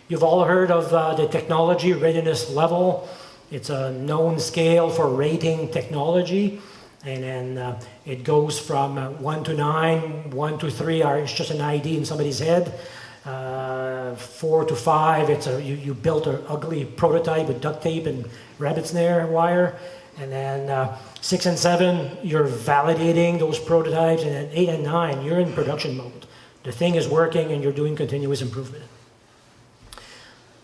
You've all heard of the technology readiness level. It's a known scale for rating technology. And then it goes from 1 to 9, 1 to 3 it's just an ID in somebody's head. 4 to 5, it's you built an ugly prototype with duct tape and rabbit snare wire. And then 6 and 7, you're validating those prototypes. And then 8 and 9, you're in production mode. The thing is working and you're doing continuous improvement.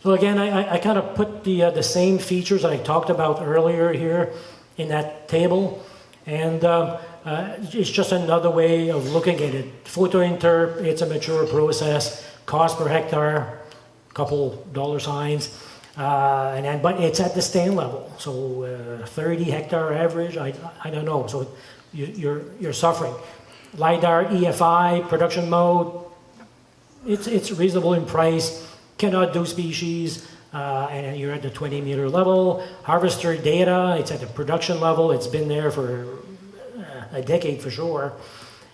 So again, I kind of put the same features I talked about earlier here in that table. And it's just another way of looking at it. Photo interp, it's a mature process. Cost per hectare, couple dollar signs. But it's at the stain level. So 30 hectare average, I don't know. So you're suffering. LiDAR EFI, production mode, it's reasonable in price. Cannot do species, and you're at the 20-meter level. Harvester data, it's at the production level. It's been there for a decade for sure,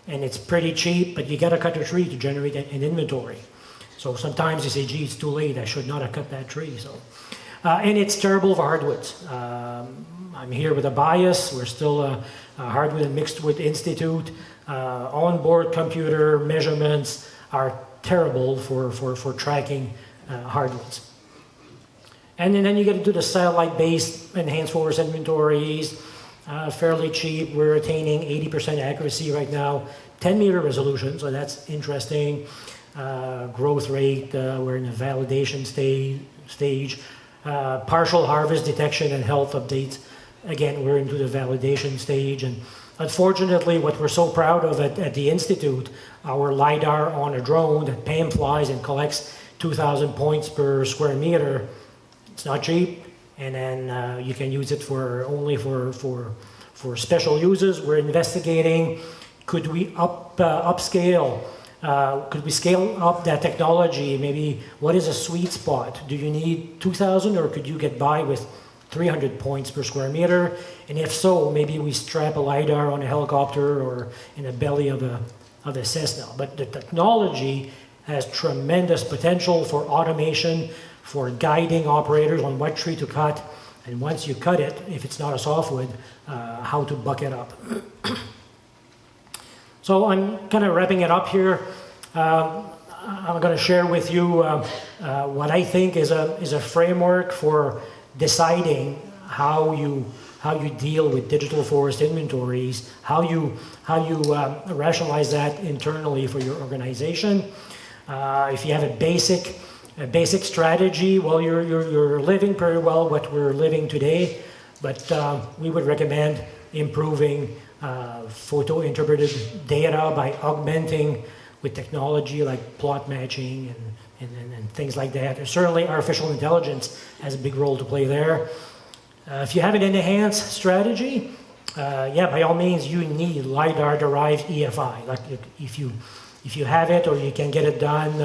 and it's pretty cheap, but you got to cut a tree to generate an inventory. So sometimes you say, gee, it's too late. I should not have cut that tree. So, and it's terrible for hardwoods. I'm here with a bias. We're still a hardwood and mixed wood institute. Onboard computer measurements are terrible for tracking hardwoods. And then you get into the satellite-based enhanced forest inventories, fairly cheap. We're attaining 80% accuracy right now, 10-meter resolution, so that's interesting. Growth rate, we're in a validation stage. Partial harvest detection and health updates, again, we're into the validation stage. And unfortunately, what we're so proud of at the Institute, our LiDAR on a drone that pan flies and collects 2,000 points per square meter. It's not cheap, and then you can use it only for special uses. We're investigating, could we upscale? Could we scale up that technology? Maybe what is a sweet spot? Do you need 2,000, or could you get by with 300 points per square meter? And if so, maybe we strap a LiDAR on a helicopter or in the belly of a Cessna. But the technology has tremendous potential for automation, for guiding operators on what tree to cut, and once you cut it, if it's not a softwood, how to buck it up. So I'm kind of wrapping it up here. I'm going to share with you what I think is a framework for deciding how you deal with digital forest inventories, how you rationalize that internally for your organization. If you have a basic strategy, well, you're living pretty well what we're living today, but we would recommend improving photo interpreted data by augmenting with technology like plot matching and things like that. Certainly artificial intelligence has a big role to play there. If you have an enhanced strategy, by all means you need LiDAR derived EFI. Like if you have it or you can get it done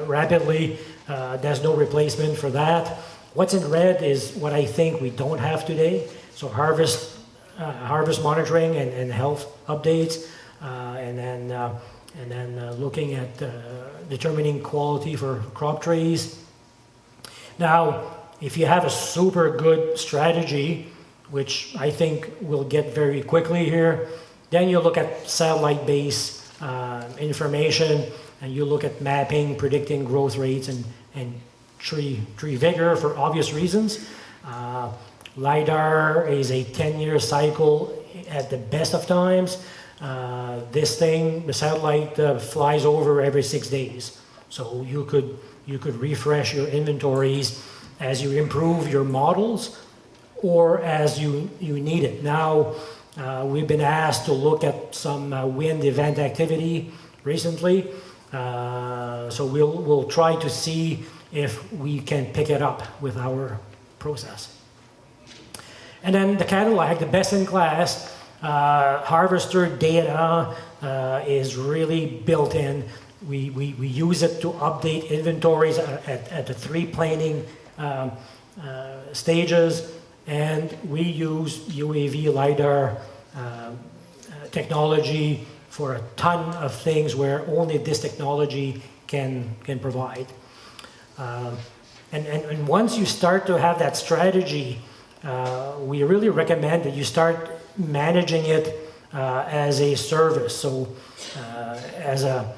rapidly, there's no replacement for that. What's in red is what I think we don't have today. So harvest monitoring and health updates, and then looking at determining quality for crop trees. Now, if you have a super good strategy, which I think we'll get very quickly here, then you look at satellite-based information, and you look at mapping, predicting growth rates and tree vigor for obvious reasons. LiDAR is a 10-year cycle at the best of times. This thing, the satellite flies over every 6 days. So you could refresh your inventories as you improve your models or as you need it. Now, we've been asked to look at some wind event activity recently. So we'll try to see if we can pick it up with our process. And then the Cadillac, the best in class, harvester data is really built in. We use it to update inventories at the 3 planning stages, and we use UAV LiDAR technology for a ton of things where only this technology can provide. And once you start to have that strategy, we really recommend that you start managing it as a service. So as a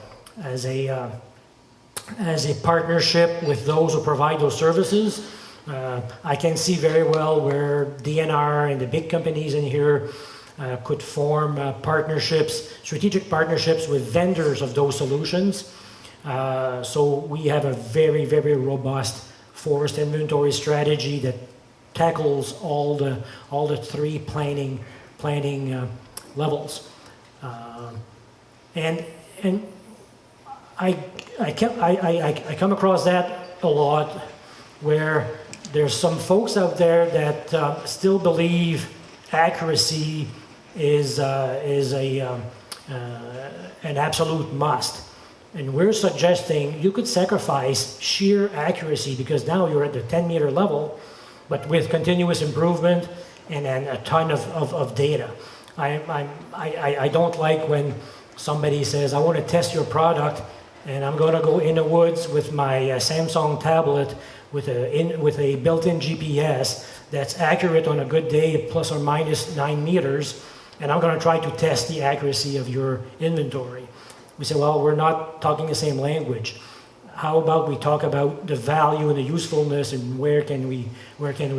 partnership with those who provide those services. I can see very well where DNR and the big companies in here could form partnerships, strategic partnerships with vendors of those solutions. So we have a very, very robust forest inventory strategy that tackles all the three planning levels. And I come across that a lot, where there's some folks out there that still believe accuracy is an absolute must. And we're suggesting you could sacrifice sheer accuracy, because now you're at the 10-meter level, but with continuous improvement and a ton of data. I don't like when somebody says, I want to test your product, and I'm going to go in the woods with my Samsung tablet with a built-in GPS that's accurate on a good day, plus or minus 9 meters, and I'm going to try to test the accuracy of your inventory. We say, well, we're not talking the same language. How about we talk about the value and the usefulness, and where can we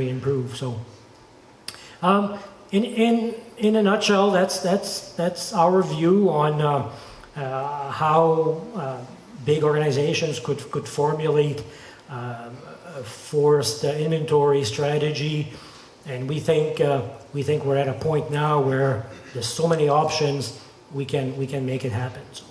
improve? So, in a nutshell, that's our view on how big organizations could formulate a forest inventory strategy, and we think we're at a point now where there's so many options, we can make it happen. So.